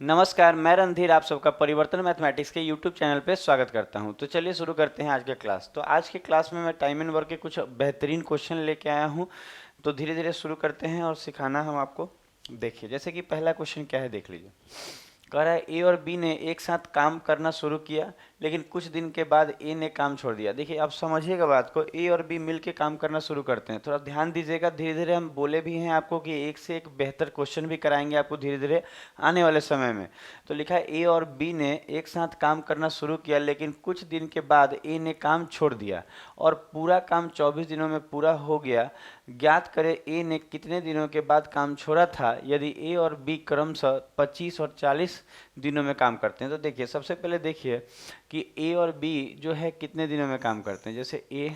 नमस्कार, मैं रणधीर आप सबका परिवर्तन मैथमेटिक्स के यूट्यूब चैनल पे स्वागत करता हूं। तो चलिए शुरू करते हैं आज के क्लास। तो आज के क्लास में मैं टाइम एंड वर्क के कुछ बेहतरीन क्वेश्चन लेके आया हूं। तो धीरे धीरे शुरू करते हैं और सिखाना हम आपको। देखिए, जैसे कि पहला क्वेश्चन क्या है देख लीजिए। कह रहा है ए और बी ने एक साथ काम करना शुरू किया, लेकिन कुछ दिन के बाद ए ने काम छोड़ दिया। देखिए, आप समझिएगा बात को। ए और बी मिलके काम करना शुरू करते हैं। थोड़ा ध्यान दीजिएगा। धीरे धीरे हम बोले भी हैं आपको कि एक से एक बेहतर क्वेश्चन भी कराएंगे आपको धीरे धीरे आने वाले समय में। तो लिखा है ए और बी ने एक साथ काम करना शुरू किया, लेकिन कुछ दिन के बाद ए ने काम छोड़ दिया और पूरा काम 24 दिनों में पूरा हो गया। ज्ञात करें ए ने कितने दिनों के बाद काम छोड़ा था यदि ए और बी क्रमशः 25 और 40 दिनों में काम करते हैं। तो देखिए, सबसे पहले देखिए कि ए और बी जो है कितने दिनों में काम करते हैं। जैसे ए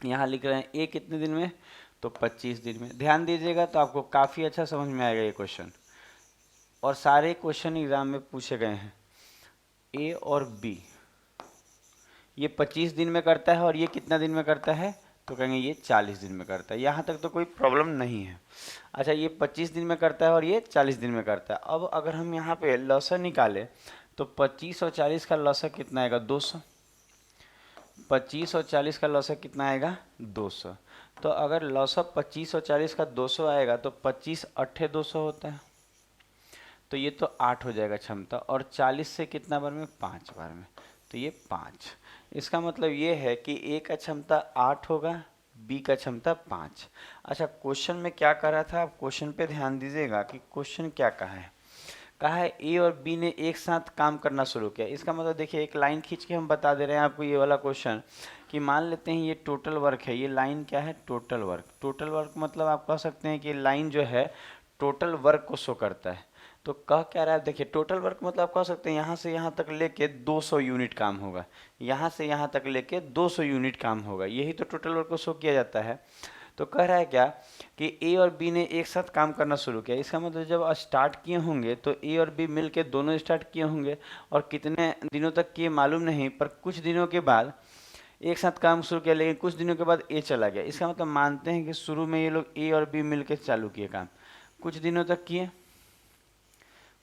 यहाँ लिख रहे हैं ए कितने दिन में, तो 25 दिन में। ध्यान दीजिएगा तो आपको काफ़ी अच्छा समझ में आएगा ये क्वेश्चन, और सारे क्वेश्चन एग्जाम में पूछे गए हैं। ए और बी ये 25 दिन में करता है और ये कितना दिन में करता है, तो कहेंगे ये 40 दिन में करता है। यहाँ तक तो कोई प्रॉब्लम नहीं है। अच्छा, ये 25 दिन में करता है और ये 40 दिन में करता है। अब अगर हम यहाँ पे लॉसा निकालें तो 25 और 40 का लॉसा कितना आएगा, 200। 25 और 40 का लॉसा कितना आएगा, 200। तो अगर लॉसा 25 और 40 का 200 आएगा तो 25 अट्ठे 200 होता है, तो ये तो 8 हो जाएगा क्षमता। और 40 से कितना बार में, 5 बार में, तो ये 5। इसका मतलब ये है कि ए का क्षमता 8 होगा, बी का क्षमता 5। अच्छा, क्वेश्चन में क्या कह रहा था, आप क्वेश्चन पे ध्यान दीजिएगा कि क्वेश्चन क्या कहा है। कहा है ए और बी ने एक साथ काम करना शुरू किया। इसका मतलब देखिए, एक लाइन खींच के हम बता दे रहे हैं आपको ये वाला क्वेश्चन कि मान लेते हैं ये टोटल वर्क है। ये लाइन क्या है, टोटल वर्क। टोटल वर्क मतलब आप कह सकते हैं कि लाइन जो है टोटल वर्क को शो करता है। तो कह क्या रहा है, देखिए टोटल वर्क मतलब आप कह सकते हैं यहाँ से यहाँ तक लेके 200 यूनिट काम होगा, यहाँ से यहाँ तक लेके 200 यूनिट काम होगा। यही तो टोटल वर्क को शो किया जाता है। तो कह रहा है क्या कि ए और बी ने एक साथ काम करना शुरू किया। इसका मतलब जब स्टार्ट किए होंगे तो ए और बी मिल के दोनों स्टार्ट किए होंगे, और कितने दिनों तक किए मालूम नहीं, पर कुछ दिनों के बाद एक साथ काम शुरू किया, लेकिन कुछ दिनों के बाद ए चला गया। इसका मतलब मानते हैं कि शुरू में ये लोग ए और बी मिल के चालू किए काम, कुछ दिनों तक किए,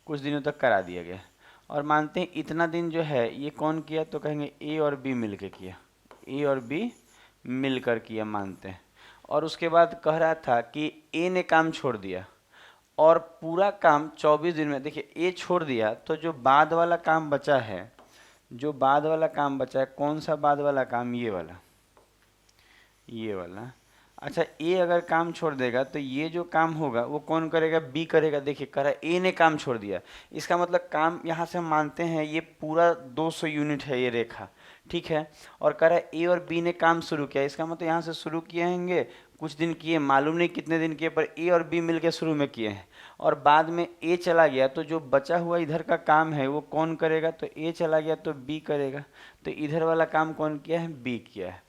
कुछ दिनों तक करा दिया गया। और मानते हैं इतना दिन जो है ये कौन किया, तो कहेंगे ए और बी मिल के किया, ए और बी मिलकर किया मानते हैं। और उसके बाद कह रहा था कि ए ने काम छोड़ दिया और पूरा काम 24 दिन में। देखिए, ए छोड़ दिया तो जो बाद वाला काम बचा है, जो बाद वाला काम बचा है, कौन सा बाद वाला काम, ये वाला, ये वाला। अच्छा, ए अगर काम छोड़ देगा तो ये जो काम होगा वो कौन करेगा, बी करेगा। देखिए, कह रहा है ए ने काम छोड़ दिया। इसका मतलब काम यहाँ से हम मानते हैं ये पूरा 200 यूनिट है ये रेखा, ठीक है। और कह रहा है ए और बी ने काम शुरू किया। इसका मतलब यहाँ से शुरू किए होंगे, कुछ दिन किए, मालूम नहीं कितने दिन किए, पर ए और बी मिलके शुरू में किए हैं। और बाद में ए चला गया तो जो बचा हुआ इधर का काम है वो कौन करेगा, तो ए चला गया तो बी करेगा। तो इधर वाला काम कौन किया है, बी किया है।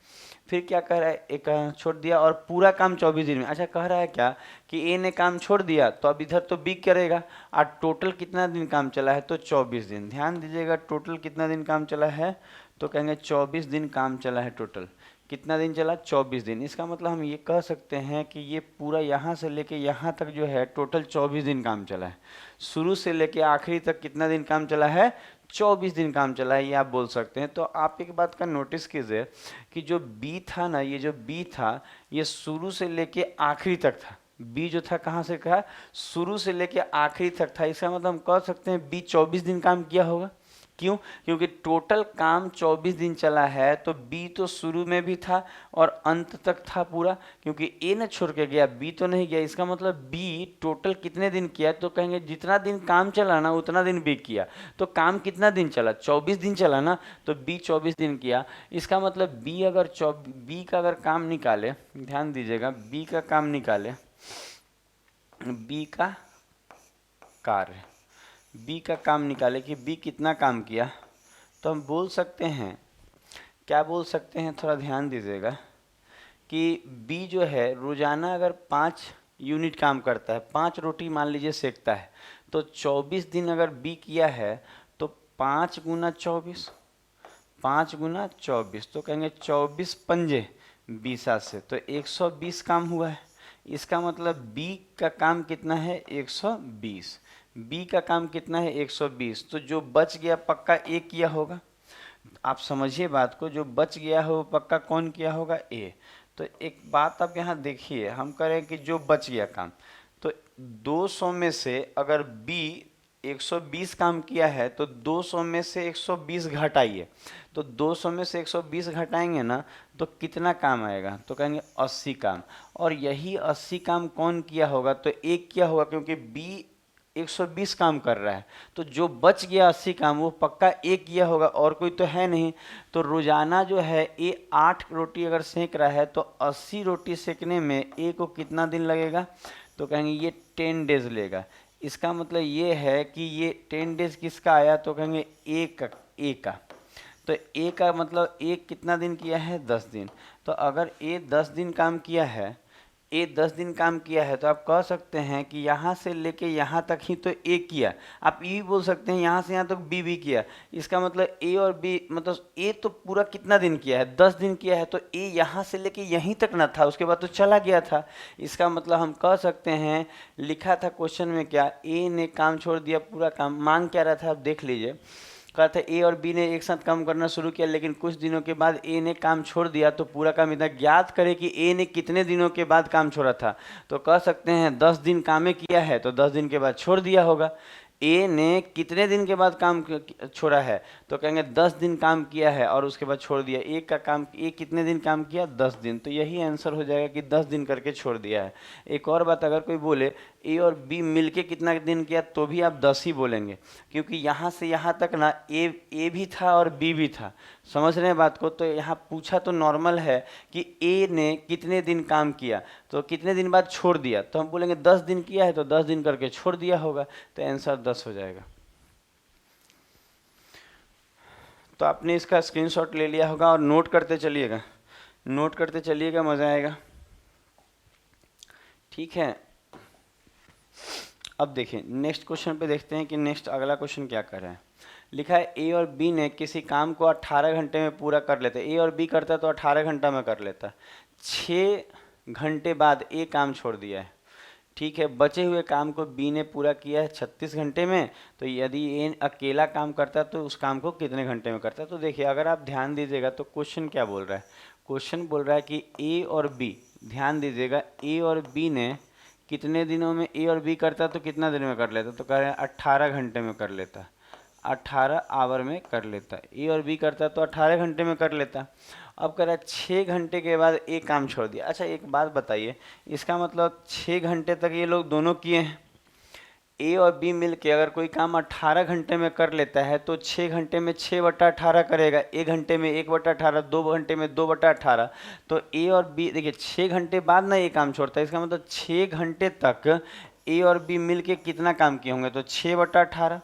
फिर क्या कह रहा है, एक छोड़ दिया और पूरा काम 24 दिन में। अच्छा, कह रहा है क्या कि ए ने काम छोड़ दिया तो अब इधर तो बी करेगा। और टोटल कितना दिन काम चला है, तो 24 दिन। ध्यान दीजिएगा, टोटल कितना दिन काम चला है, तो कहेंगे 24 दिन काम चला है। टोटल कितना दिन चला, 24 दिन। इसका मतलब हम ये कह सकते हैं कि ये पूरा यहाँ से लेके यहाँ तक जो है टोटल 24 दिन काम चला है। शुरू से लेके आखिरी तक कितना दिन काम चला है, 24 दिन काम चला है, ये आप बोल सकते हैं। तो आप एक बात का नोटिस कीजिए कि जो बी था ना, ये जो बी था ये शुरू से लेके आखिरी तक था। बी जो था कहाँ से कहा, शुरू से लेके आखिरी तक था। इसका मतलब हम कह सकते हैं बी 24 दिन काम किया होगा। क्यों, क्योंकि टोटल काम 24 दिन चला है, तो बी तो शुरू में भी था और अंत तक था पूरा। क्योंकि ए ने छोड़ के गया, बी तो नहीं गया। इसका मतलब बी टोटल कितने दिन किया, तो कहेंगे जितना दिन काम चला ना उतना दिन बी किया। तो काम कितना दिन चला, 24 दिन चला ना, तो बी 24 दिन किया। इसका मतलब बी अगर बी का अगर काम निकाले, ध्यान दीजिएगा, बी का काम निकाले, बी का कार्य, बी का काम निकाले कि बी कितना काम किया, तो हम बोल सकते हैं, क्या बोल सकते हैं, थोड़ा ध्यान दीजिएगा कि बी जो है रोजाना अगर 5 यूनिट काम करता है, 5 रोटी मान लीजिए सेकता है, तो 24 दिन अगर बी किया है तो 5 गुना 24, 5 गुना 24, तो कहेंगे 24 पंजे 20 से, तो 120 काम हुआ है। इसका मतलब बी का काम कितना है, 120। बी का काम कितना है 120, तो जो बच गया पक्का ए किया होगा। आप समझिए बात को, जो बच गया हो पक्का कौन किया होगा, ए। तो एक बात आप यहाँ देखिए, हम करें कि जो बच गया काम, तो 200 में से अगर बी 120 काम किया है तो 200 में से 120 घटाइए। तो 200 में से 120 घटाएंगे ना तो कितना काम आएगा, तो कहेंगे 80 काम। और यही 80 काम कौन किया होगा, तो एक किया होगा, क्योंकि बी 120 काम कर रहा है। तो जो बच गया 80 काम वो पक्का एक किया होगा, और कोई तो है नहीं। तो रोजाना जो है ये 8 रोटी अगर सेक रहा है तो 80 रोटी सेकने में ए को कितना दिन लगेगा, तो कहेंगे ये 10 डेज लेगा। इसका मतलब ये है कि ये 10 डेज किसका आया, तो कहेंगे ए का। तो ए का मतलब ए कितना दिन किया है, 10 दिन। तो अगर ए 10 दिन काम किया है, ए 10 दिन काम किया है, तो आप कह सकते हैं कि यहाँ से लेके यहाँ तक ही तो ए किया। आप ये भी बोल सकते हैं यहाँ से यहाँ तक बी भी किया। इसका मतलब ए और बी, मतलब ए तो पूरा कितना दिन किया है, 10 दिन किया है। तो ए यहाँ से लेके यहीं तक ना था, उसके बाद तो चला गया था। इसका मतलब हम कह सकते हैं, लिखा था क्वेश्चन में क्या, ए ने काम छोड़ दिया, पूरा काम मांग क्या रहा था आप देख लीजिए। कहा था ए और बी ने एक साथ काम करना शुरू किया, लेकिन कुछ दिनों के बाद ए ने काम छोड़ दिया। तो पूरा काम इतना ज्ञात करें कि ए ने कितने दिनों के बाद काम छोड़ा था। तो कह सकते हैं 10 दिन काम किया है तो 10 दिन के बाद छोड़ दिया होगा। ए ने कितने दिन के बाद काम छोड़ा है, तो कहेंगे 10 दिन काम किया है और उसके बाद छोड़ दिया। ए का काम, ए कितने दिन काम किया, 10 दिन। तो यही आंसर हो जाएगा कि 10 दिन करके छोड़ दिया है। एक और बात, अगर कोई बोले ए और बी मिलके कितना दिन किया, तो भी आप 10 ही बोलेंगे, क्योंकि यहाँ से यहाँ तक ना ए भी था और बी भी था। समझ रहे हैं बात को। तो यहाँ पूछा तो नॉर्मल है कि ए ने कितने दिन काम किया, तो कितने दिन बाद छोड़ दिया, तो हम बोलेंगे 10 दिन किया है तो 10 दिन करके छोड़ दिया होगा। तो आंसर 10 हो जाएगा। तो आपने इसका स्क्रीनशॉट ले लिया होगा और नोट करते चलिएगा, नोट करते चलिएगा, मज़ा आएगा। ठीक है, अब देखिए नेक्स्ट क्वेश्चन पे देखते हैं कि नेक्स्ट अगला क्वेश्चन क्या कर रहा है। लिखा है ए और बी ने किसी काम को 18 घंटे में पूरा कर लेते। ए और बी करता तो 18 घंटा में कर लेता। 6 घंटे बाद ए काम छोड़ दिया है। ठीक है, बचे हुए काम को बी ने पूरा किया है 36 घंटे में। तो यदि ए अकेला काम करता तो उस काम को कितने घंटे में करता। तो देखिए अगर आप ध्यान दीजिएगा तो क्वेश्चन क्या बोल रहा है, क्वेश्चन बोल रहा है कि ए और बी, ध्यान दीजिएगा, ए और बी ने कितने दिनों में ए और बी करता तो कितना दिन में कर लेता, तो कह रहे हैं 18 घंटे में कर लेता, 18 आवर में कर लेता। ए और बी करता तो 18 घंटे में कर लेता। अब कह रहा है 6 घंटे के बाद ए काम छोड़ दिया। अच्छा एक बात बताइए, इसका मतलब 6 घंटे तक ये लोग दोनों किए हैं। ए और बी मिल के अगर कोई काम 18 घंटे में कर लेता है तो 6 घंटे में 6/18 करेगा, 1 घंटे में 1/18, 2 घंटे में 2/18। तो ए और बी देखिए 6 घंटे बाद ना ये काम छोड़ता है। इसका मतलब 6 घंटे तक ए और बी मिल के कितना काम किए होंगे, तो 6/18।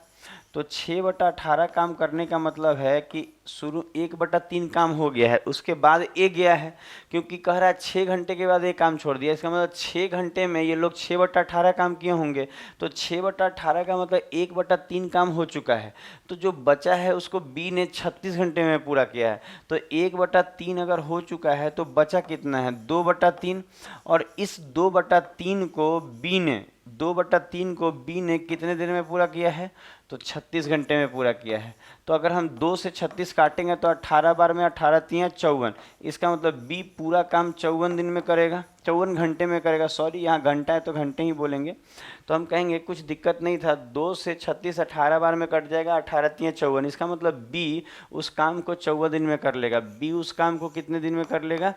तो 6/18 काम करने का मतलब है कि शुरू 1/3 काम हो गया है, उसके बाद ए गया है, क्योंकि कह रहा है 6 घंटे के बाद एक काम छोड़ दिया। इसका मतलब 6 घंटे में ये लोग 6/18 काम किए होंगे। तो 6/18 का मतलब 1/3 काम हो चुका है। तो जो बचा है उसको बी ने 36 घंटे में पूरा किया है। तो 1/3 अगर हो चुका है तो बचा कितना है, 2/3। और इस 2/3 को बी ने 2/3 को बी ने कितने दिन में पूरा किया है, तो 36 घंटे में पूरा किया है। तो अगर हम 2 से 36 काटेंगे तो 18 बार में 18 तियाँ 54। इसका मतलब बी पूरा काम 54 दिन में करेगा, 54 घंटे में करेगा। सॉरी यहाँ घंटा है तो घंटे ही बोलेंगे। तो हम कहेंगे कुछ दिक्कत नहीं था, 2 से 36 18 बार में कट जाएगा, 18 तियाँ 54। इसका मतलब बी उस काम को 14 दिन में कर लेगा। बी उस काम को कितने दिन में कर लेगा,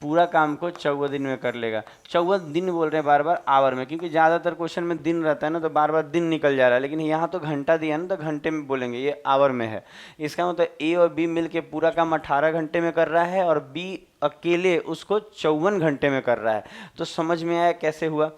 पूरा काम को 14 दिन में कर लेगा। 14 दिन बोल रहे हैं बार बार आवर में, क्योंकि ज़्यादातर क्वेश्चन में दिन रहता है ना, तो बार बार दिन निकल जा रहा है। लेकिन यहाँ तो घंटा दिया ना, तो घंटे में बोलेंगे, ये आवर में है। इसका मतलब ए और बी मिल के पूरा काम 18 घंटे में कर रहा है और बी अकेले उसको 54 घंटे में कर रहा है। तो समझ में आया कैसे हुआ।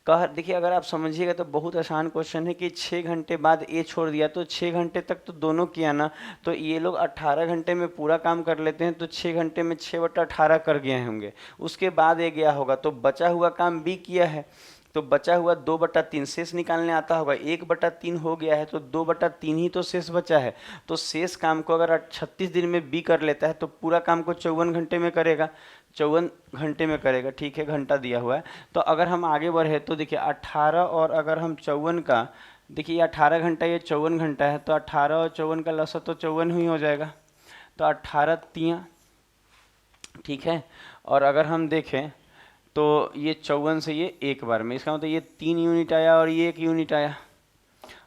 कह देखिए अगर आप समझिएगा तो बहुत आसान क्वेश्चन है कि 6 घंटे बाद ए छोड़ दिया, तो 6 घंटे तक तो दोनों किया ना। तो ये लोग 18 घंटे में पूरा काम कर लेते हैं, तो 6 घंटे में 6/18 कर गए होंगे। उसके बाद ए गया होगा, तो बचा हुआ काम बी किया है। तो बचा हुआ 2/3 शेष निकालने आता होगा, 1/3 हो गया है तो 2/3 ही तो शेष बचा है। तो शेष काम को अगर 36 दिन में बी कर लेता है तो पूरा काम को 54 घंटे में करेगा, 54 घंटे में करेगा। ठीक है, घंटा दिया हुआ है। तो अगर हम आगे बढ़े तो देखिए 18 और अगर हम 54 का देखिए ये 18 घंटा, ये 54 घंटा है, तो 18 और 54 का लसा तो 54 ही हो जाएगा। तो 18 तियाँ, ठीक है। और अगर हम देखें तो ये 54 से ये एक बार में, इसका मतलब ये 3 यूनिट आया और ये 1 यूनिट आया।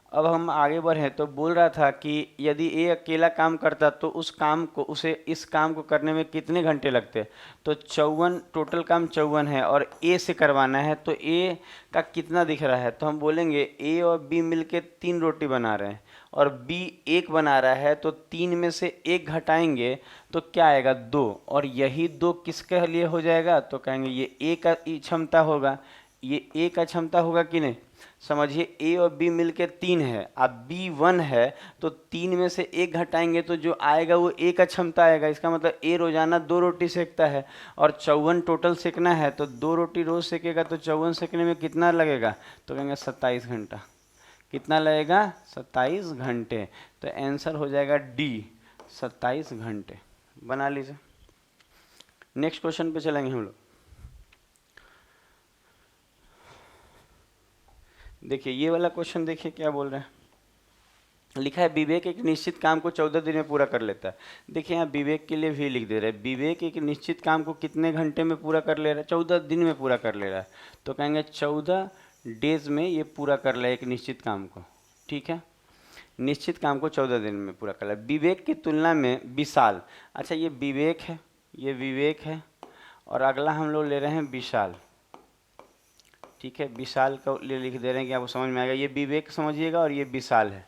अब हम आगे बढ़े तो बोल रहा था कि यदि ए अकेला काम करता तो उसे इस काम को करने में कितने घंटे लगते। तो 54, टोटल काम 54 है और ए से करवाना है, तो ए का कितना दिख रहा है, तो हम बोलेंगे ए और बी मिलके 3 रोटी बना रहे हैं और बी 1 बना रहा है, तो 3 में से 1 घटाएंगे तो क्या आएगा 2, और यही 2 किसके लिए हो जाएगा, तो कहेंगे ये ए का क्षमता होगा, ये ए का क्षमता होगा कि नहीं। समझिए ए और बी मिलके 3 है, अब बी 1 है, तो 3 में से 1 घटाएंगे तो जो आएगा वो ए का क्षमता आएगा। इसका मतलब ए रोजाना 2 रोटी सेकता है और 54 टोटल सेकना है, तो 2 रोटी रोज सेकेगा, तो 54 सेकने में कितना लगेगा, तो कहेंगे 27 घंटा। कितना लगेगा, 27 घंटे। तो आंसर हो जाएगा डी, 27 घंटे। बना लीजिए। नेक्स्ट क्वेश्चन पे चलेंगे हम लोग। देखिए ये वाला क्वेश्चन, देखिए क्या बोल रहे हैं। लिखा है विवेक एक निश्चित काम को 14 दिन में पूरा कर लेता है। देखिए यहाँ विवेक के लिए भी लिख दे रहे हैं, विवेक एक निश्चित काम को कितने घंटे में पूरा कर ले रहा है, 14 दिन में पूरा कर ले रहा है। तो कहेंगे 14 डेज में ये पूरा कर ले एक निश्चित काम को, ठीक है। निश्चित काम को 14 दिन में पूरा कर ले। विवेक की तुलना में विशाल, अच्छा ये विवेक है, ये विवेक है, और अगला हम लोग ले रहे हैं विशाल, ठीक है। विशाल का लिए लिख दे रहे हैं कि आपको समझ में आएगा। ये विवेक समझिएगा और ये विशाल है,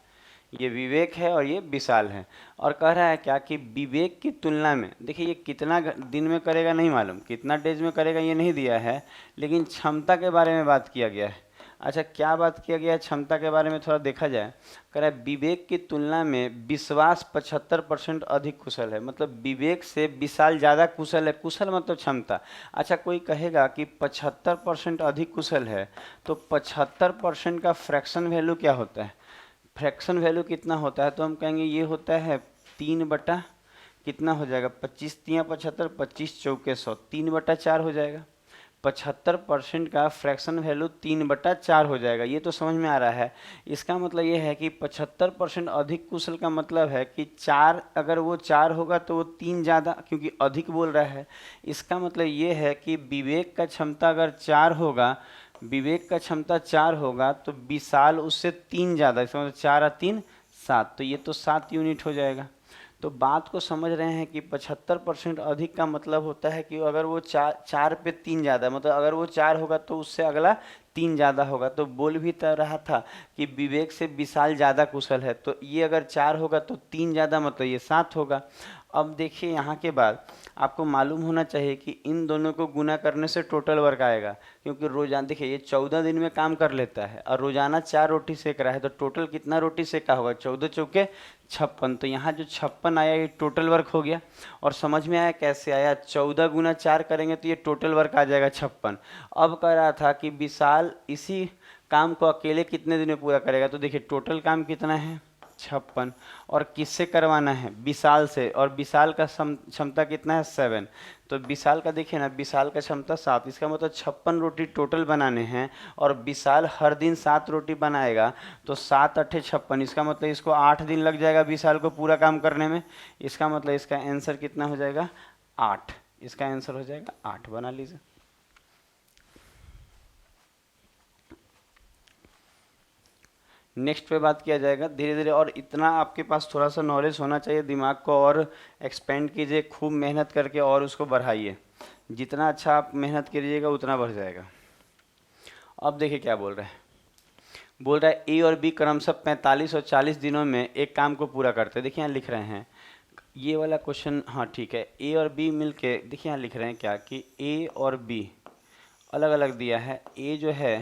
ये विवेक है और ये विशाल है। और कह रहा है क्या कि विवेक की तुलना में, देखिए ये कितना दिन में करेगा नहीं मालूम, कितना डेज में करेगा ये नहीं दिया है, लेकिन क्षमता के बारे में बात किया गया है। अच्छा क्या बात किया गया है क्षमता के बारे में, थोड़ा देखा जाए। कह रहा है विवेक की तुलना में विश्वास 75% अधिक कुशल है, मतलब विवेक से विशाल ज़्यादा कुशल है। कुशल मतलब क्षमता। अच्छा कोई कहेगा कि 75% अधिक कुशल है, तो 75% का फ्रैक्शन वैल्यू क्या होता है, फ्रैक्शन वैल्यू कितना होता है, तो हम कहेंगे ये होता है 3 कितना हो जाएगा, 25 तियाँ 75, 25 चौके 100, 3/4 हो जाएगा। 75% का फ्रैक्शन वैल्यू 3/4 हो जाएगा। ये तो समझ में आ रहा है। इसका मतलब ये है कि 75% अधिक कुशल का मतलब है कि 4, अगर वो 4 होगा तो वो 3 ज़्यादा, क्योंकि अधिक बोल रहा है। इसका मतलब ये है कि विवेक का क्षमता अगर 4 होगा, विवेक का क्षमता 4 होगा, तो विशाल उससे 3 ज़्यादा, इसका मतलब 4 और 3 7, तो ये तो 7 यूनिट हो जाएगा। तो बात को समझ रहे हैं कि 75% अधिक का मतलब होता है कि अगर वो 4 पे 3 ज़्यादा, मतलब अगर वो 4 होगा तो उससे अगला 3 ज़्यादा होगा। तो बोल भी तो रहा था कि विवेक से विशाल ज़्यादा कुशल है, तो ये अगर 4 होगा तो 3 ज़्यादा, मतलब ये 7 होगा। अब देखिए यहाँ के बाद आपको मालूम होना चाहिए कि इन दोनों को गुना करने से टोटल वर्क आएगा, क्योंकि रोजाना देखिए ये 14 दिन में काम कर लेता है और रोजाना 4 रोटी सेक रहा है, तो टोटल कितना रोटी सेका होगा, 14 चौके 56। तो यहाँ जो 56 आया ये टोटल वर्क हो गया। और समझ में आया कैसे आया, 14 गुना 4 करेंगे तो ये टोटल वर्क आ जाएगा 56। अब कह रहा था कि विशाल इसी काम को अकेले कितने दिन में पूरा करेगा, तो देखिए टोटल काम कितना है 56, और किससे करवाना है, विशाल से, और विशाल का क्षमता कितना है 7। तो विशाल का देखिए ना, विशाल का क्षमता 7, इसका मतलब 56 रोटी टोटल बनाने हैं, और विशाल हर दिन 7 रोटी बनाएगा, तो 7 अट्ठे 56, इसका मतलब इसको 8 दिन लग जाएगा विशाल को पूरा काम करने में। इसका मतलब इसका आंसर कितना हो जाएगा 8, इसका आंसर हो जाएगा 8। बना लीजिए। नेक्स्ट पे बात किया जाएगा धीरे धीरे, और इतना आपके पास थोड़ा सा नॉलेज होना चाहिए, दिमाग को और एक्सपेंड कीजिए, खूब मेहनत करके और उसको बढ़ाइए। जितना अच्छा आप मेहनत करिएगा उतना बढ़ जाएगा। अब देखिए क्या बोल रहे हैं, बोल रहा है ए और बी क्रमशः 45 और 40 दिनों में एक काम को पूरा करते हैं। देखिए यहाँ लिख रहे हैं ये वाला क्वेश्चन, हाँ ठीक है। ए और बी मिल के, देखिए यहाँ लिख रहे हैं क्या कि ए और बी अलग अलग दिया है। ए जो है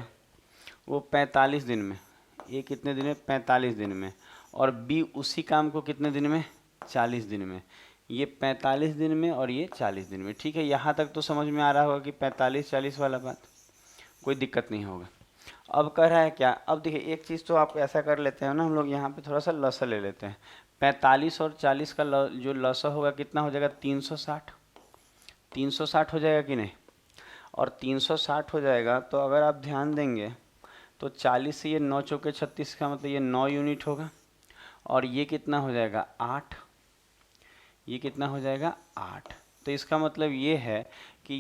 वो 45 दिन में, ये कितने दिन में 45 दिन में, और बी उसी काम को कितने दिन में 40 दिन में। ये 45 दिन में और ये 40 दिन में, ठीक है। यहाँ तक तो समझ में आ रहा होगा कि 45-40 वाला बात, कोई दिक्कत नहीं होगा। अब कह रहा है क्या, अब देखिए एक चीज़ तो आप ऐसा कर लेते हैं ना, हम लोग यहाँ पे थोड़ा सा लसा ले लेते हैं। 45 और 40 का जो लसा होगा कितना हो जाएगा 360, 360 हो जाएगा कि नहीं। और 360 हो जाएगा तो अगर आप ध्यान देंगे तो 40 से ये 9 चौके 36 का मतलब ये 9 यूनिट होगा। और ये कितना हो जाएगा 8, ये कितना हो जाएगा 8। तो इसका मतलब ये है कि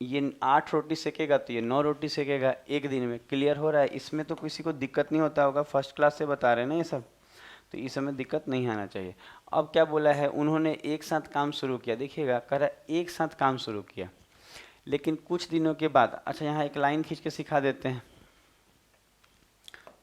ये 8 रोटी सेकेगा तो ये 9 रोटी सेकेगा एक दिन में। क्लियर हो रहा है? इसमें तो किसी को दिक्कत नहीं होता होगा, फर्स्ट क्लास से बता रहे हैं ना ये सब, तो इस समय दिक्कत नहीं आना चाहिए। अब क्या बोला है, उन्होंने एक साथ काम शुरू किया। देखिएगा कह रहा है एक साथ काम शुरू किया, लेकिन कुछ दिनों के बाद। अच्छा यहाँ एक लाइन खींच के सिखा देते हैं,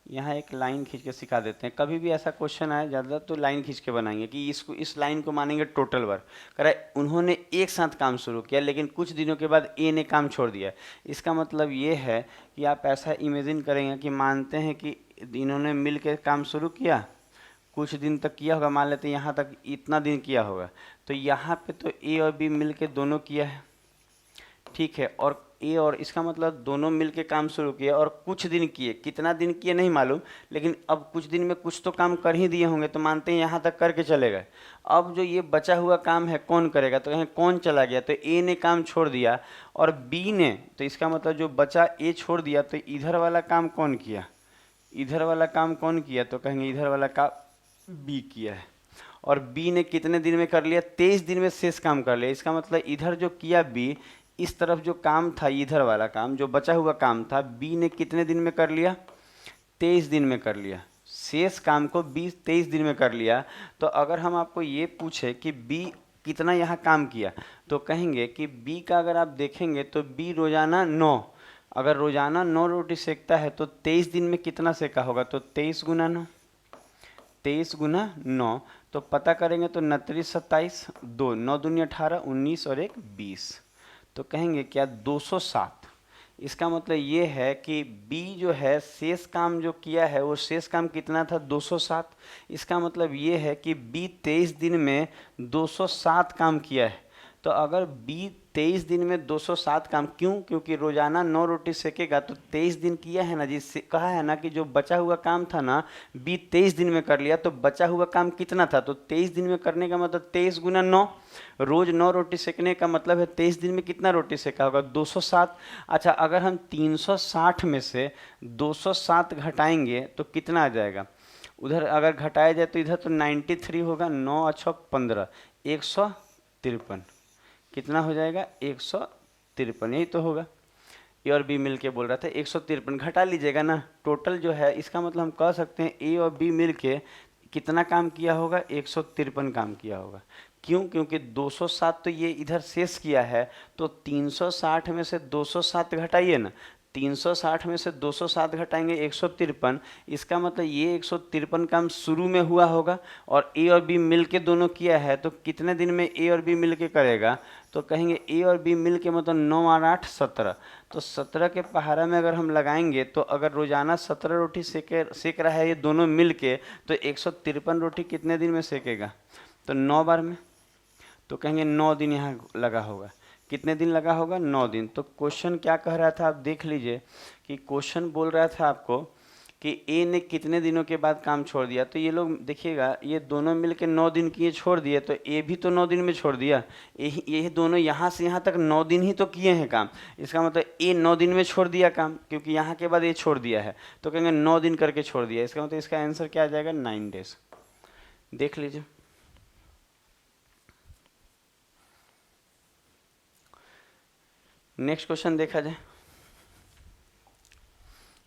यहाँ एक लाइन खींच के सिखा देते हैं। कभी भी ऐसा क्वेश्चन आए ज़्यादा तो लाइन खींच के बनाएंगे कि इसको, इस लाइन को मानेंगे टोटल वर्क। कह रहा है उन्होंने एक साथ काम शुरू किया, लेकिन कुछ दिनों के बाद ए ने काम छोड़ दिया। इसका मतलब ये है कि आप ऐसा इमेजिन करेंगे कि मानते हैं कि इन्होंने मिल के काम शुरू किया, कुछ दिन तक किया होगा, मान लेते हैं यहाँ तक इतना दिन किया होगा। तो यहाँ पे तो ए और बी मिल के दोनों किया है, ठीक है। और ए और इसका मतलब दोनों मिलके काम शुरू किए और कुछ दिन किए, कितना दिन किए नहीं मालूम, लेकिन अब कुछ दिन में कुछ तो काम कर ही दिए होंगे, तो मानते हैं यहाँ तक करके चले गए। अब जो ये बचा हुआ काम है कौन करेगा, तो कहें कौन चला गया, तो ए ने काम छोड़ दिया और बी ने, तो इसका मतलब जो बचा ए छोड़ दिया, तो इधर वाला काम कौन किया, इधर वाला काम कौन किया, तो कहेंगे इधर वाला काम बी किया है। और बी ने कितने दिन में कर लिया, 23 दिन में शेष काम कर लिया। इसका मतलब इधर जो किया बी, इस तरफ जो काम था इधर वाला काम जो बचा हुआ काम था, बी ने कितने दिन में कर लिया, 23 दिन में कर लिया। शेष काम को 23 दिन में कर लिया। तो अगर हम आपको ये पूछे कि बी कितना यहाँ काम किया, तो कहेंगे कि बी का अगर आप देखेंगे तो बी रोजाना 9, अगर रोजाना 9 रोटी सेकता है तो 23 दिन में कितना सेका होगा, तो 23 गुना 9, 23 गुना 9। तो पता करेंगे तो 29 27 2, 9 दूनी 18, 19 और 1 20। तो कहेंगे क्या 207। इसका मतलब ये है कि बी जो है शेष काम जो किया है वो शेष काम कितना था 207। इसका मतलब ये है कि बी 23 दिन में 207 काम किया है। तो अगर बी 23 दिन में 207 काम, क्यों, क्योंकि रोजाना 9 रोटी सेकेगा तो 23 दिन किया है ना, जिससे कहा है ना कि जो बचा हुआ काम था ना बी 23 दिन में कर लिया, तो बचा हुआ काम कितना था, तो 23 दिन में करने का मतलब 23 गुना 9, रोज 9 रोटी सेकने का मतलब है 23 दिन में कितना रोटी सेका होगा 207। अच्छा अगर हम 360 में से 207 घटाएंगे तो कितना आ जाएगा, उधर अगर घटाया जाए तो इधर तो 93 होगा, 9 अच्छा 15, 153 कितना हो जाएगा 153, यही तो होगा। ए और बी मिल के बोल रहा था 153, घटा लीजिएगा ना टोटल जो है। इसका मतलब हम कह सकते हैं ए और बी मिल के कितना काम किया होगा 153 काम किया होगा। क्यों, क्योंकि 207 तो ये इधर शेष किया है, तो 360 में से 207 घटाइए ना, 360 में से 207 घटाएंगे 153। इसका मतलब ये 153 काम शुरू में हुआ होगा और ए और बी मिल के दोनों किया है। तो कितने दिन में ए और बी मिल के करेगा, तो कहेंगे ए और बी मिल के मतलब 9 और 8 17। तो 17 के पहाड़ा में अगर हम लगाएंगे तो अगर रोजाना 17 रोटी सेक रहा है ये दोनों मिल के, तो 153 रोटी कितने दिन में सेकेगा, तो 9 बार में। तो कहेंगे 9 दिन यहाँ लगा होगा। कितने दिन लगा होगा, 9 दिन। तो क्वेश्चन क्या कह रहा था आप देख लीजिए कि क्वेश्चन बोल रहा था आपको कि ए ने कितने दिनों के बाद काम छोड़ दिया। तो ये लोग देखिएगा ये दोनों मिलके 9 दिन किए छोड़ दिए, तो ए भी तो 9 दिन में छोड़ दिया। ये दोनों यहाँ से यहाँ तक 9 दिन ही तो किए हैं काम। इसका मतलब ए 9 दिन में छोड़ दिया काम, क्योंकि यहाँ के बाद ए छोड़ दिया है, तो कहेंगे 9 दिन करके छोड़ दिया। इसका मतलब इसका आंसर क्या आ जाएगा 9 डेज। देख लीजिए नेक्स्ट क्वेश्चन देखा जाए।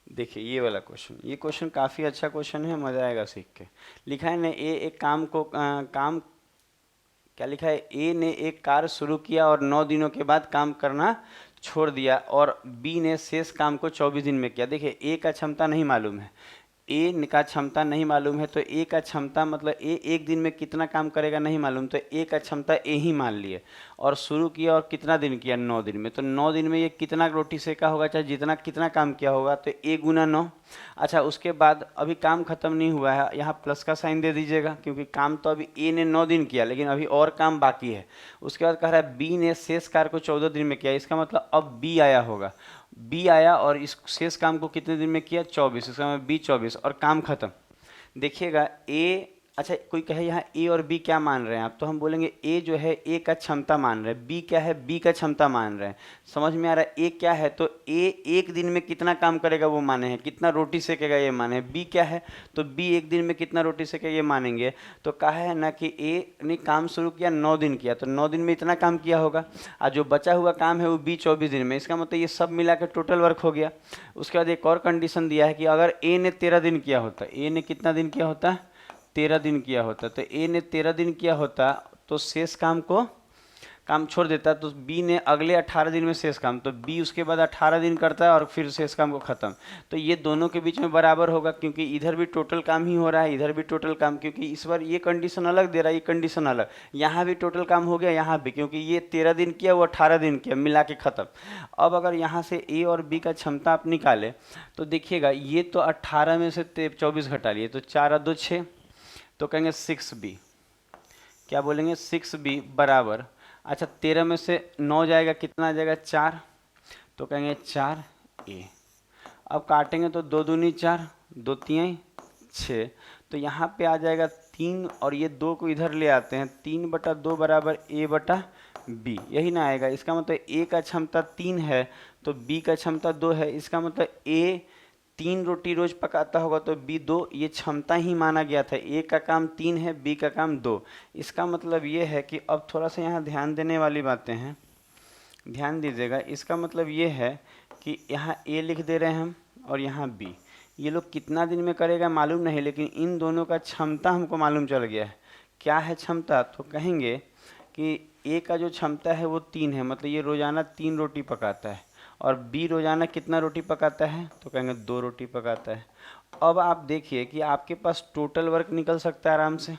देखिए ये वाला क्वेश्चन, ये क्वेश्चन काफ़ी अच्छा क्वेश्चन है, मज़ा आएगा सीख के। लिखा है ने ए एक काम को काम क्या लिखा है, ए ने एक कार्य शुरू किया और 9 दिनों के बाद काम करना छोड़ दिया और बी ने शेष काम को 24 दिन में किया। देखिए ए का क्षमता नहीं मालूम है, ए का क्षमता नहीं मालूम है, तो ए का क्षमता मतलब ए एक दिन में कितना काम करेगा नहीं मालूम, तो ए का क्षमता ए ही मान लिए और शुरू किया और कितना दिन किया 9 दिन में। तो 9 दिन में ये कितना रोटी सेका होगा, चाहे जितना कितना काम किया होगा, तो ए गुना 9। अच्छा उसके बाद अभी काम खत्म नहीं हुआ है, यहाँ प्लस का साइन दे दीजिएगा, क्योंकि काम तो अभी ए ने 9 दिन किया लेकिन अभी और काम बाकी है। उसके बाद कह रहा है बी ने शेष कार्य को 14 दिन में किया। इसका मतलब अब बी आया होगा, बी आया और इस शेष काम को कितने दिन में किया 24। इसका मतलब बी 24 और काम खत्म। देखिएगा ए अच्छा कोई कहे यहाँ ए और बी क्या मान रहे हैं आप, तो हम बोलेंगे ए जो है ए का क्षमता मान रहे हैं, बी क्या है बी का क्षमता मान रहे हैं। समझ में आ रहा है, ए क्या है तो ए एक दिन में कितना काम करेगा वो माने हैं, कितना रोटी सेकेगा ये माने हैं। बी क्या है तो बी एक दिन में कितना रोटी सेकेगा ये मानेंगे। तो कहा है ना कि ए ने काम शुरू किया 9 दिन किया, तो 9 दिन में इतना काम किया होगा, और जो बचा हुआ काम है वो बी 24 दिन में। इसका मतलब ये सब मिला के टोटल वर्क हो गया। उसके बाद एक और कंडीशन दिया है कि अगर ए ने 13 दिन किया होता, ए ने कितना दिन किया होता 13 दिन किया होता, तो ए ने 13 दिन किया होता तो शेष काम छोड़ देता, तो बी ने अगले 18 दिन में शेष काम, तो बी उसके बाद 18 दिन करता है और फिर शेष काम को ख़त्म। तो ये दोनों के बीच में बराबर होगा, क्योंकि इधर भी टोटल काम ही हो रहा है, इधर भी टोटल काम, क्योंकि इस बार ये कंडीशन अलग दे रहा है, ये कंडीशन अलग। यहाँ भी टोटल काम हो गया, यहाँ भी, क्योंकि ये 13 दिन किया वो 18 दिन किया, मिला के ख़त्म। अब अगर यहाँ से ए और बी का क्षमता आप निकालें तो देखिएगा, ये तो 18 में से 24 घटा लिए, तो 4 और 2 6, तो कहेंगे 6b, क्या बोलेंगे 6b बराबर, अच्छा 13 में से 9 जाएगा, कितना आ जाएगा 4, तो कहेंगे 4a। अब काटेंगे तो 2 दूनी 4, 2 तियाई 6, तो यहाँ पे आ जाएगा 3, और ये 2 को इधर ले आते हैं, 3/2 बराबर a/b, यही ना आएगा। इसका मतलब a का क्षमता 3 है तो b का क्षमता 2 है, इसका मतलब a 3 रोटी रोज पकाता होगा तो बी 2, ये क्षमता ही माना गया था। ए का काम 3 है, बी का काम 2। इसका मतलब ये है कि अब थोड़ा सा यहाँ ध्यान देने वाली बातें हैं, ध्यान दीजिएगा। इसका मतलब ये है कि यहाँ ए लिख दे रहे हैं हम और यहाँ बी, ये लोग कितना दिन में करेगा मालूम नहीं, लेकिन इन दोनों का क्षमता हमको मालूम चल गया है। क्या है क्षमता, तो कहेंगे कि ए का जो क्षमता है वो 3 है, मतलब ये रोज़ाना 3 रोटी पकाता है, और बी रोज़ाना कितना रोटी पकाता है, तो कहेंगे 2 रोटी पकाता है। अब आप देखिए कि आपके पास टोटल वर्क निकल सकता है आराम से।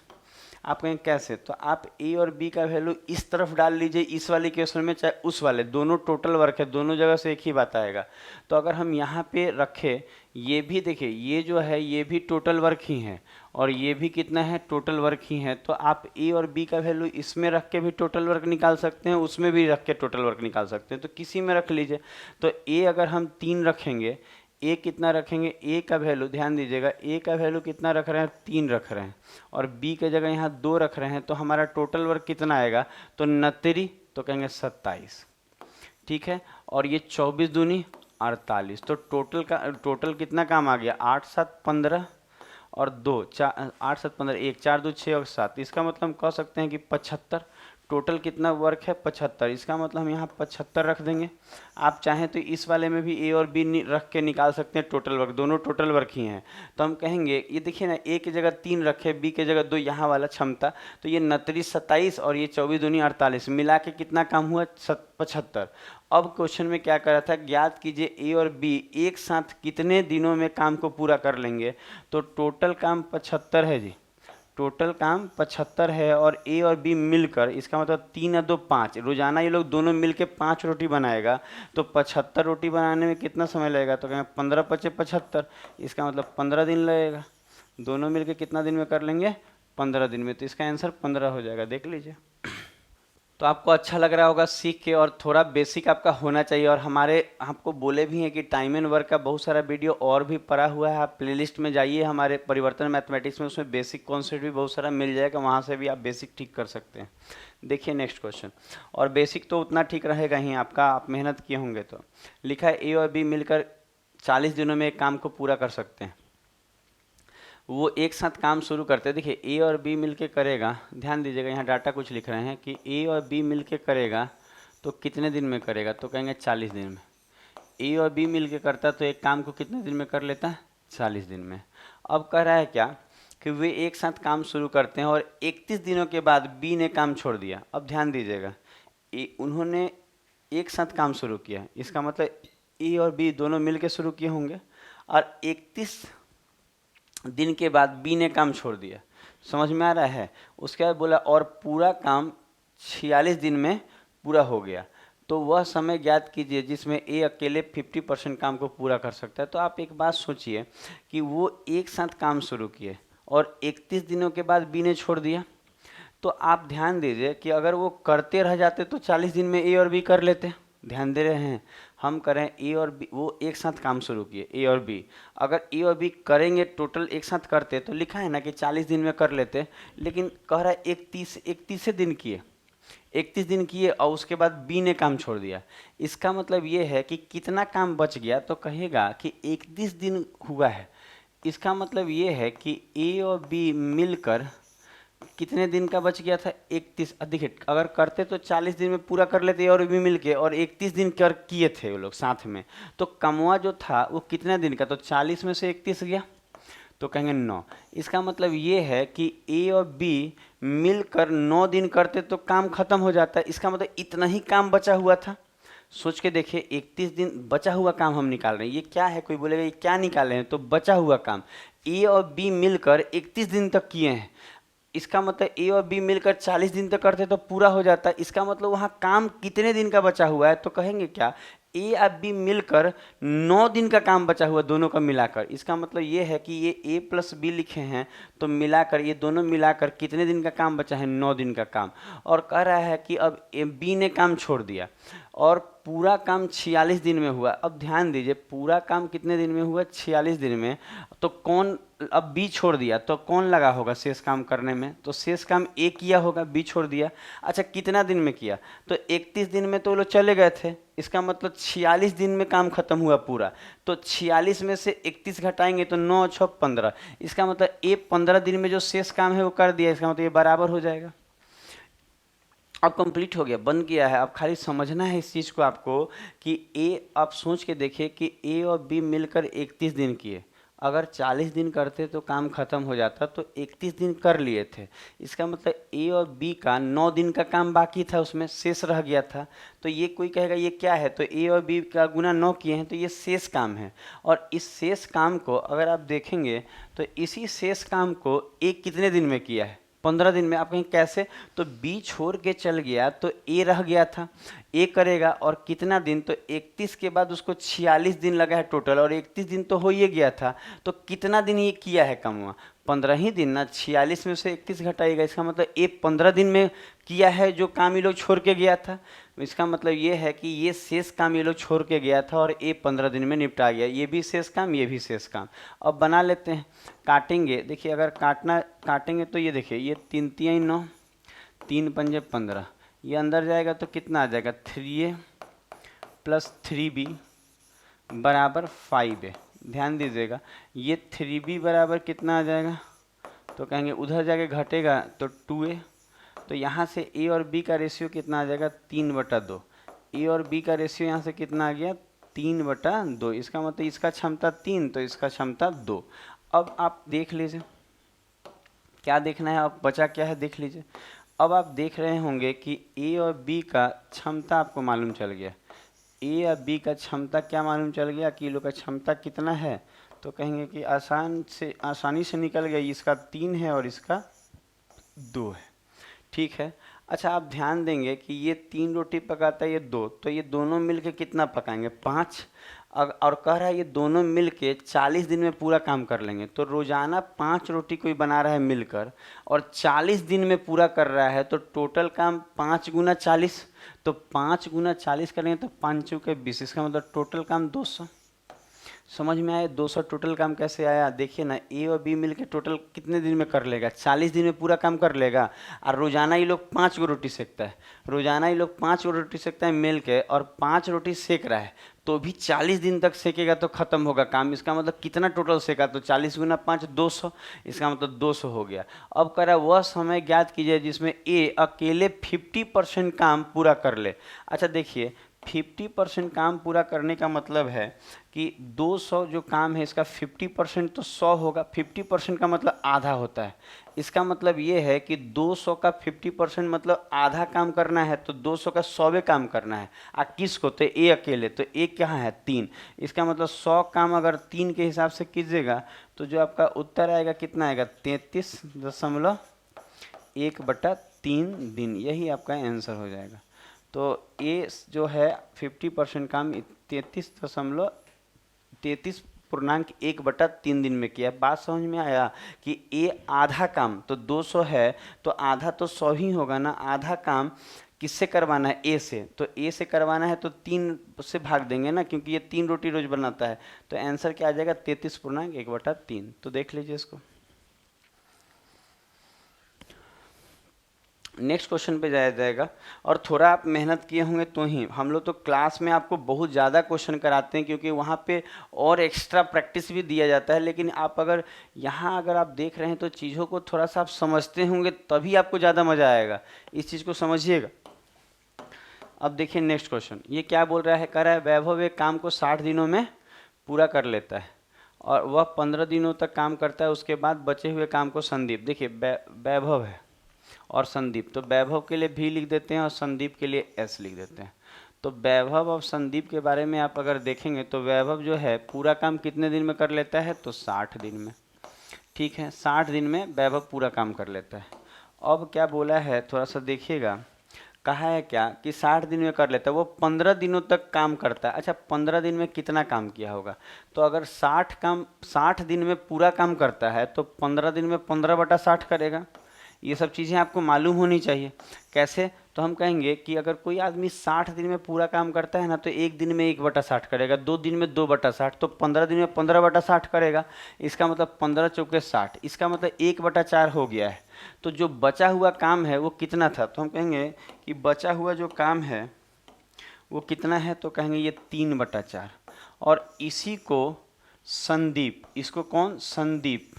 आप कहें कैसे, तो आप ए और बी का वैल्यू इस तरफ डाल लीजिए, इस वाले क्वेश्चन में चाहे उस वाले, दोनों टोटल वर्क है, दोनों जगह से एक ही बात आएगा। तो अगर हम यहाँ पे रखें, ये भी देखिए, ये जो है ये भी टोटल वर्क ही है, और ये भी कितना है टोटल वर्क ही है। तो आप ए और बी का वैल्यू इसमें रख के भी टोटल वर्क निकाल सकते हैं, उसमें भी रख के टोटल वर्क निकाल सकते हैं, तो किसी में रख लीजिए। तो ए अगर हम 3 रखेंगे, ए कितना रखेंगे, ए का वैल्यू ध्यान दीजिएगा, ए का वैल्यू कितना रख रहे हैं 3 रख रहे हैं, और बी के जगह यहाँ 2 रख रहे हैं, तो हमारा टोटल वर्क कितना आएगा, तो 69, तो कहेंगे 27, ठीक है। और ये 24 दूनी 48, तो टोटल कितना काम आ गया, 8 7 15 और 2 4, 8 7 15, 1 4 2 6 और 7, इसका मतलब हम कह सकते हैं कि 75। टोटल कितना वर्क है 75, इसका मतलब हम यहाँ 75 रख देंगे। आप चाहें तो इस वाले में भी ए और बी रख के निकाल सकते हैं टोटल वर्क, दोनों टोटल वर्क ही हैं। तो हम कहेंगे, ये देखिए ना, ए की जगह 3 रखे, बी की जगह 2, यहाँ वाला क्षमता, तो ये 29 27 और ये 24 दूनी 48, मिला के कितना काम हुआ 75। अब क्वेश्चन में क्या कर रहा था, ज्ञात कीजिए ए और बी एक साथ कितने दिनों में काम को पूरा कर लेंगे। तो टोटल काम 75 है जी, टोटल काम 75 है, और ए और बी मिलकर, इसका मतलब 3 और 2 5, रोजाना ये लोग दोनों मिलके 5 रोटी बनाएगा, तो 75 रोटी बनाने में कितना समय लगेगा, तो कहेंगे 15 × 5 = 75, इसका मतलब 15 दिन लगेगा। दोनों मिलके कितना दिन में कर लेंगे, 15 दिन में, तो इसका आंसर 15 हो जाएगा, देख लीजिए। तो आपको अच्छा लग रहा होगा सीख के, और थोड़ा बेसिक आपका होना चाहिए। और हमारे आपको बोले भी हैं कि टाइम एंड वर्क का बहुत सारा वीडियो और भी पड़ा हुआ है, आप प्लेलिस्ट में जाइए हमारे परिवर्तन मैथमेटिक्स में, उसमें बेसिक कॉन्सेप्ट भी बहुत सारा मिल जाएगा, वहाँ से भी आप बेसिक ठीक कर सकते हैं। देखिए नेक्स्ट क्वेश्चन, और बेसिक तो उतना ठीक रहेगा ही आपका, आप मेहनत किए होंगे। तो लिखा है ए और बी मिलकर 40 दिनों में एक काम को पूरा कर सकते हैं। वो एक साथ काम शुरू करते हैं, देखिए ए और बी मिलके करेगा, ध्यान दीजिएगा यहाँ डाटा कुछ लिख रहे हैं कि ए और बी मिलके करेगा तो कितने दिन में करेगा, तो कहेंगे 40 दिन में। ए और बी मिलके करता तो एक काम को कितने दिन में कर लेता है, 40 दिन में। अब कह रहा है क्या कि वे एक साथ काम शुरू करते हैं और 31 दिनों के बाद बी ने काम छोड़ दिया। अब ध्यान दीजिएगा, उन्होंने एक साथ काम शुरू किया, इसका मतलब ए और बी दोनों मिलके शुरू किए होंगे, और 31 दिन के बाद बी ने काम छोड़ दिया। समझ में आ रहा है। उसके बाद बोला और पूरा काम 46 दिन में पूरा हो गया, तो वह समय ज्ञात कीजिए जिसमें ए अकेले 50% काम को पूरा कर सकता है। तो आप एक बात सोचिए कि वो एक साथ काम शुरू किए और 31 दिनों के बाद बी ने छोड़ दिया, तो आप ध्यान दीजिए कि अगर वो करते रह जाते तो 40 दिन में ए और बी कर लेते। ध्यान दे रहे हैं, हम करें ए और बी, वो एक साथ काम शुरू किए ए और बी, अगर ए और बी करेंगे टोटल एक साथ करते तो लिखा है ना कि 40 दिन में कर लेते, लेकिन कह रहा है 31 दिन किए, 31 दिन किए और उसके बाद बी ने काम छोड़ दिया। इसका मतलब ये है कि कितना काम बच गया, तो कहेगा कि 31 दिन हुआ है। इसका मतलब ये है कि ए और बी मिलकर कितने दिन का बच गया था, 31। देखिए अगर करते तो 40 दिन में पूरा कर लेते और भी मिलके, और 31 दिन कर किए थे वो लोग साथ में, तो कमवा जो था वो कितने दिन का, तो 40 में से 31 गया, तो कहेंगे 9। इसका मतलब ये है कि ए और बी मिलकर 9 दिन करते तो काम खत्म हो जाता है। इसका मतलब इतना ही काम बचा हुआ था। सोच के देखिए 31 दिन बचा हुआ काम हम निकाल रहे हैं। ये क्या है, कोई बोलेगा ये क्या निकाल रहे हैं, तो बचा हुआ काम ए और बी मिलकर 31 दिन तक किए हैं। इसका मतलब ए और बी मिलकर 40 दिन तक करते तो पूरा हो जाता है। इसका मतलब वहाँ काम कितने दिन का बचा हुआ है, तो कहेंगे क्या, ए और बी मिलकर 9 दिन का काम बचा हुआ, दोनों का मिलाकर। इसका मतलब ये है कि ये ए प्लस बी लिखे हैं, तो मिलाकर ये दोनों मिलाकर कितने दिन का काम बचा है, 9 दिन का काम। और कह रहा है कि अब बी ने काम छोड़ दिया और पूरा काम 46 दिन में हुआ। अब ध्यान दीजिए पूरा काम कितने दिन में हुआ, 46 दिन में। तो कौन, अब बी छोड़ दिया तो कौन लगा होगा शेष काम करने में, तो शेष काम ए किया होगा, बी छोड़ दिया। अच्छा कितना दिन में किया, तो 31 दिन में तो वो लोग चले गए थे। इसका मतलब 46 दिन में काम खत्म हुआ पूरा। तो 46 में से 31 घटाएंगे तो 9 6 15। इसका मतलब ए 15 दिन में जो शेष काम है वो कर दिया। इसका मतलब ये बराबर हो जाएगा। अब कंप्लीट हो गया, बन गया है। अब खाली समझना है इस चीज़ को आपको कि ए, आप सोच के देखिए कि ए और बी मिलकर 31 दिन किए। अगर 40 दिन करते तो काम खत्म हो जाता, तो 31 दिन कर लिए थे। इसका मतलब ए और बी का 9 दिन का काम बाकी था, उसमें शेष रह गया था। तो ये कोई कहेगा ये क्या है, तो ए और बी का गुना 9 किए हैं, तो ये शेष काम है। और इस शेष काम को अगर आप देखेंगे तो इसी शेष काम को ए कितने दिन में किया है, 15 दिन में। आप कहें कैसे, तो बी छोड़ के चल गया तो ए रह गया था, ए करेगा और कितना दिन, तो 31 के बाद उसको 46 दिन लगा है टोटल, और 31 दिन तो हो ही गया था। तो कितना दिन ये किया है काम हुआ, 15 ही दिन ना। 46 में से 31 घटाएगा, इसका मतलब ए 15 दिन में किया है जो काम ये लोग छोड़ के गया था। इसका मतलब ये है कि ये शेष काम ये लोग छोड़ के गया था और ए 15 दिन में निपटा गया। ये भी शेष काम, ये भी शेष काम। अब बना लेते हैं, काटेंगे। देखिए अगर काटेंगे तो ये देखिए, ये 3 3 9, 3 पंजे 15, ये अंदर जाएगा तो कितना आ जाएगा, 3a प्लस 3b बराबर 5a। ध्यान दीजिएगा ये 3b बराबर कितना आ जाएगा, तो कहेंगे उधर जाके घटेगा तो 2a। तो यहाँ से ए और बी का रेशियो कितना आ जाएगा, 3/2। ए और बी का रेशियो यहाँ से कितना आ गया, 3/2। इसका मतलब इसका क्षमता 3 तो इसका क्षमता 2। अब आप देख लीजिए क्या देखना है, अब बचा क्या है देख लीजिए। अब आप देख रहे होंगे कि ए और बी का क्षमता आपको मालूम चल गया। ए और बी का क्षमता क्या मालूम चल गया कि लोग का क्षमता कितना है, तो कहेंगे कि आसानी से निकल गया, इसका 3 है और इसका 2 है। ठीक है। अच्छा आप ध्यान देंगे कि ये 3 रोटी पकाता है, ये 2, तो ये दोनों मिलके कितना पकाएंगे, 5। और कह रहा है ये दोनों मिलके 40 दिन में पूरा काम कर लेंगे। तो रोजाना 5 रोटी कोई बना रहा है मिलकर और 40 दिन में पूरा कर रहा है, तो टोटल काम 5 गुना 40। तो 5 गुना 40 करेंगे तो 5 चौके 20। इसका मतलब टोटल काम 200। समझ में आया 200 टोटल काम कैसे आया। देखिए ना ए और बी मिलके टोटल कितने दिन में कर लेगा, 40 दिन में पूरा काम कर लेगा। और रोजाना ये लोग 5 गो रोटी सेकता है, रोजाना ये लोग 5 गो रोटी सेकता है मिल के, और 5 रोटी सेक रहा है तो भी 40 दिन तक सेकेगा तो खत्म होगा काम। इसका मतलब कितना टोटल सेका, तो 40 गुना 5 200। इसका मतलब 200 हो गया। अब कह रहा है वह समय ज्ञात कीजिए जिसमें ए अकेले 50% काम पूरा कर ले। अच्छा देखिए 50% काम पूरा करने का मतलब है कि 200 जो काम है इसका 50% तो 100 होगा। 50% का मतलब आधा होता है। इसका मतलब ये है कि 200 का 50% मतलब आधा काम करना है, तो 200 का 100वें काम करना है। किसको, तो ए अकेले, तो ए कहाँ है 3। इसका मतलब 100 काम अगर 3 के हिसाब से कीजिएगा तो जो आपका उत्तर आएगा कितना आएगा, 33.1/3 दिन। यही आपका आंसर हो जाएगा। तो ए जो है 50% काम 33.1/3 दिन में किया। बात समझ में आया कि ए आधा काम, तो 200 है तो आधा तो 100 ही होगा ना। आधा काम किससे करवाना है, ए से, तो ए से करवाना है तो 3 से भाग देंगे ना, क्योंकि ये 3 रोटी रोज बनाता है। तो आंसर क्या आ जाएगा, 33/1/3। तो देख लीजिए इसको। नेक्स्ट क्वेश्चन पे जाया जाएगा। और थोड़ा आप मेहनत किए होंगे तो ही, हम लोग तो क्लास में आपको बहुत ज़्यादा क्वेश्चन कराते हैं, क्योंकि वहाँ पे और एक्स्ट्रा प्रैक्टिस भी दिया जाता है। लेकिन आप अगर यहाँ अगर आप देख रहे हैं तो चीज़ों को थोड़ा सा आप समझते होंगे, तभी आपको ज़्यादा मज़ा आएगा। इस चीज़ को समझिएगा। अब देखिए नेक्स्ट क्वेश्चन, ये क्या बोल रहा है, कह रहा है वैभव एक काम को 60 दिनों में पूरा कर लेता है और वह 15 दिनों तक काम करता है, उसके बाद बचे हुए काम को संदीप, देखिए वैभव है और संदीप, तो वैभव के लिए भी लिख देते हैं और संदीप के लिए एस लिख देते हैं। तो वैभव और संदीप के बारे में आप अगर देखेंगे तो वैभव जो है पूरा काम कितने दिन में कर लेता है, तो 60 दिन में। ठीक है, 60 दिन में वैभव पूरा काम कर लेता है। अब क्या बोला है, थोड़ा सा देखिएगा, कहा है क्या कि 60 दिन में कर लेता है, वो 15 दिनों तक काम करता है। अच्छा, 15 दिन में कितना काम किया होगा, तो अगर 60 दिन में पूरा काम करता है तो 15 दिन में 15/60 करेगा। ये सब चीज़ें आपको मालूम होनी चाहिए। कैसे, तो हम कहेंगे कि अगर कोई आदमी 60 दिन में पूरा काम करता है ना, तो एक दिन में 1/60 करेगा, 2 दिन में 2/60, तो 15 दिन में 15/60 करेगा। इसका मतलब 15 चौके 60, इसका मतलब 1/4 हो गया है। तो जो बचा हुआ काम है वो कितना था, तो हम कहेंगे कि बचा हुआ जो काम है वो कितना है, तो कहेंगे ये 3/4। और इसी को संदीप, इसको कौन, संदीप,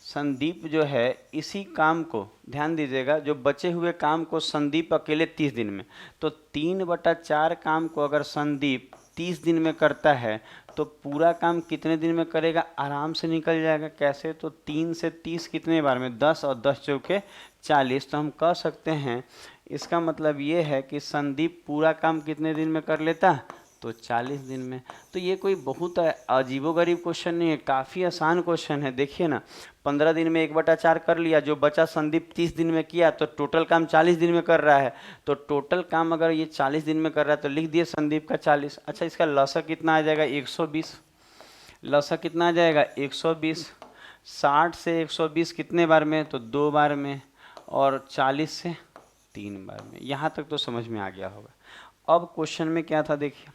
संदीप जो है इसी काम को, ध्यान दीजिएगा, जो बचे हुए काम को संदीप अकेले 30 दिन में, तो 3/4 काम को अगर संदीप 30 दिन में करता है तो पूरा काम कितने दिन में करेगा, आराम से निकल जाएगा। कैसे, तो 3 से 30 कितने बार में, 10, और 10 चौके 40। तो हम कह सकते हैं, इसका मतलब ये है कि संदीप पूरा काम कितने दिन में कर लेता, तो 40 दिन में। तो ये कोई बहुत अजीबोगरीब क्वेश्चन नहीं है, काफ़ी आसान क्वेश्चन है। देखिए ना, 15 दिन में 1/4 कर लिया, जो बचा संदीप 30 दिन में किया, तो टोटल काम 40 दिन में कर रहा है। तो टोटल काम अगर ये 40 दिन में कर रहा है तो लिख दिए संदीप का 40। अच्छा, इसका लसा कितना आ जाएगा, 120। लसा कितना आ जाएगा, 120। 60 से 120 कितने बार में, तो 2 बार में, और 40 से 3 बार में। यहाँ तक तो समझ में आ गया होगा। अब क्वेश्चन में क्या था, देखिए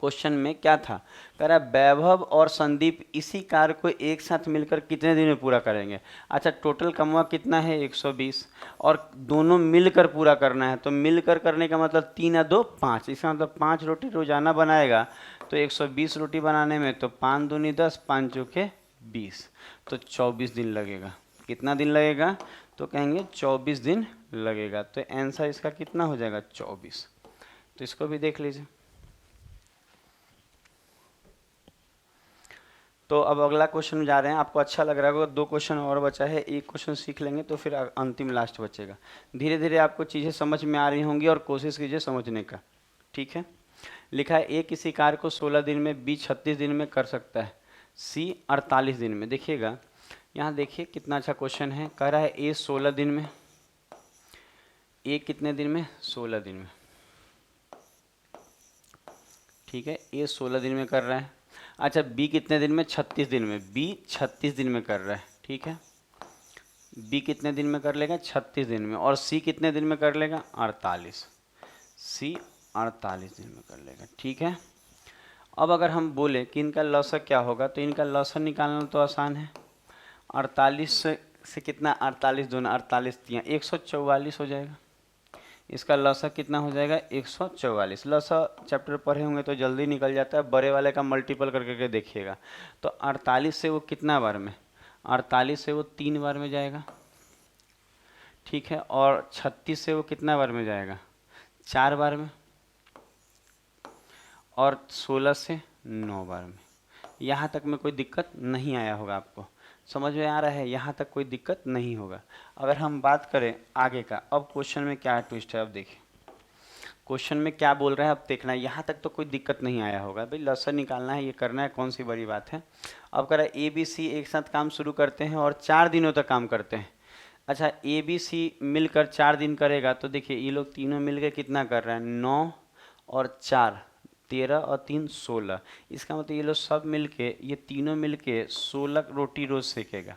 क्वेश्चन में क्या था, कह रहा है वैभव और संदीप इसी कार्य को एक साथ मिलकर कितने दिन में पूरा करेंगे। अच्छा, टोटल कमवा कितना है, 120, और दोनों मिलकर पूरा करना है। तो मिलकर करने का मतलब 3 या 2 5, इसका मतलब 5 रोटी रोजाना बनाएगा। तो 120 रोटी बनाने में तो 5 दूनी 10, 5 चौके 20, तो 24 दिन लगेगा। कितना दिन लगेगा, तो कहेंगे 24 दिन लगेगा। तो आंसर इसका कितना हो जाएगा, 24। तो इसको भी देख लीजिए। तो अब अगला क्वेश्चन जा रहे हैं, आपको अच्छा लग रहा होगा। 2 क्वेश्चन और बचा है, एक क्वेश्चन सीख लेंगे तो फिर अंतिम लास्ट बचेगा। धीरे धीरे आपको चीज़ें समझ में आ रही होंगी और कोशिश कीजिए समझने का। ठीक है, लिखा है ए किसी कार्य को 16 दिन में, बी 36 दिन में कर सकता है, सी 48 दिन में। देखिएगा यहाँ, देखिए कितना अच्छा क्वेश्चन है। कह रहा है ए 16 दिन में, ए कितने दिन में, 16 दिन में। ठीक है, ए 16 दिन में कर रहा है। अच्छा, बी कितने दिन में, 36 दिन में, बी 36 दिन में कर रहा है। ठीक है, बी कितने दिन में कर लेगा, 36 दिन में। और सी कितने दिन में कर लेगा, 48, सी 48 दिन में कर लेगा। ठीक है, अब अगर हम बोले कि इनका लौसक क्या होगा, तो इनका लौसक निकालना तो आसान है। 48 से कितना, 48 दूना 48 तियाँ 144 हो जाएगा। इसका लसा कितना हो जाएगा, 144। लसा चैप्टर पढ़े होंगे तो जल्दी निकल जाता है, बड़े वाले का मल्टीपल करके के देखिएगा। तो 48 से वो कितना बार में, 48 से वो 3 बार में जाएगा। ठीक है, और 36 से वो कितना बार में जाएगा, 4 बार में, और 16 से 9 बार में। यहाँ तक में कोई दिक्कत नहीं आया होगा, आपको समझ में आ रहा है, यहाँ तक कोई दिक्कत नहीं होगा। अगर हम बात करें आगे का, अब क्वेश्चन में क्या ट्विस्ट है, अब देखिए क्वेश्चन में क्या बोल रहा है, अब देखना है। यहाँ तक तो कोई दिक्कत नहीं आया होगा, भाई लसन निकालना है, ये करना है, कौन सी बड़ी बात है। अब कह रहा है ए बी सी एक साथ काम शुरू करते हैं और 4 दिनों तक काम करते हैं। अच्छा, ए बी सी मिलकर 4 दिन करेगा, तो देखिए ये लोग तीनों मिलकर कितना कर रहे हैं, 9 और 4 13 और 3 16। इसका मतलब ये लोग सब मिलके, ये तीनों मिलके 16 रोटी रोज सेकेगा।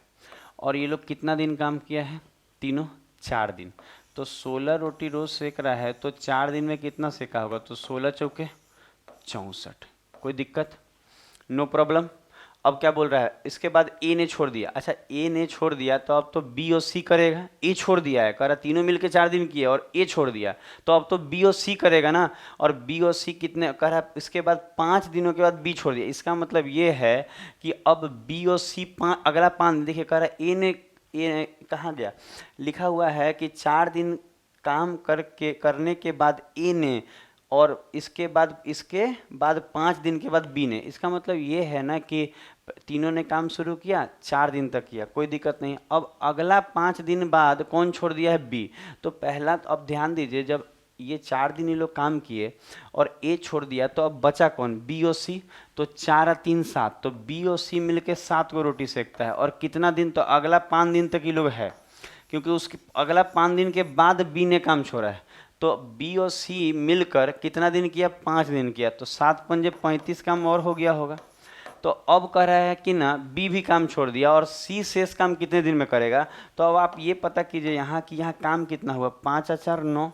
और ये लोग कितना दिन काम किया है, तीनों 4 दिन। तो 16 रोटी रोज सेक रहा है तो 4 दिन में कितना सेका होगा, तो 16 चौके 64। कोई दिक्कत, नो प्रॉब्लम। अब क्या बोल रहा है, इसके बाद ए ने छोड़ दिया। अच्छा ए ने छोड़ दिया तो अब तो बी और सी करेगा। ए छोड़ दिया है, कह रहा तीनों मिलके 4 दिन किए और ए छोड़ दिया, तो अब तो बी और सी करेगा ना। और बी और सी कितने कह रहा है, इसके बाद 5 दिनों के बाद बी छोड़ दिया। इसका मतलब ये है कि अब बी और सी अगला 5 दिन, देखिए कह रहा है ए कहाँ गया, लिखा हुआ है कि 4 दिन काम करने के बाद ए ने, और इसके बाद 5 दिन के बाद बी ने। इसका मतलब ये है ना कि तीनों ने काम शुरू किया, 4 दिन तक किया, कोई दिक्कत नहीं। अब अगला 5 दिन बाद कौन छोड़ दिया है, बी। तो पहला, तो अब ध्यान दीजिए, जब ये 4 दिन ये लोग काम किए और ए छोड़ दिया तो अब बचा कौन, बी और सी। तो 4 और 3 7, तो बी और सी मिलके 7 को रोटी सेकता है। और कितना दिन, तो अगला 5 दिन तक ये लोग है, क्योंकि उसके अगला 5 दिन के बाद बी ने काम छोड़ा है। तो बी और सी मिलकर कितना दिन किया, 5 दिन किया। तो 7 पंजे 35 काम और हो गया होगा। तो अब कह रहा है कि ना बी भी काम छोड़ दिया और सी शेष काम कितने दिन में करेगा। तो अब आप ये पता कीजिए यहाँ कि यहाँ काम कितना हुआ, 5 और 4 9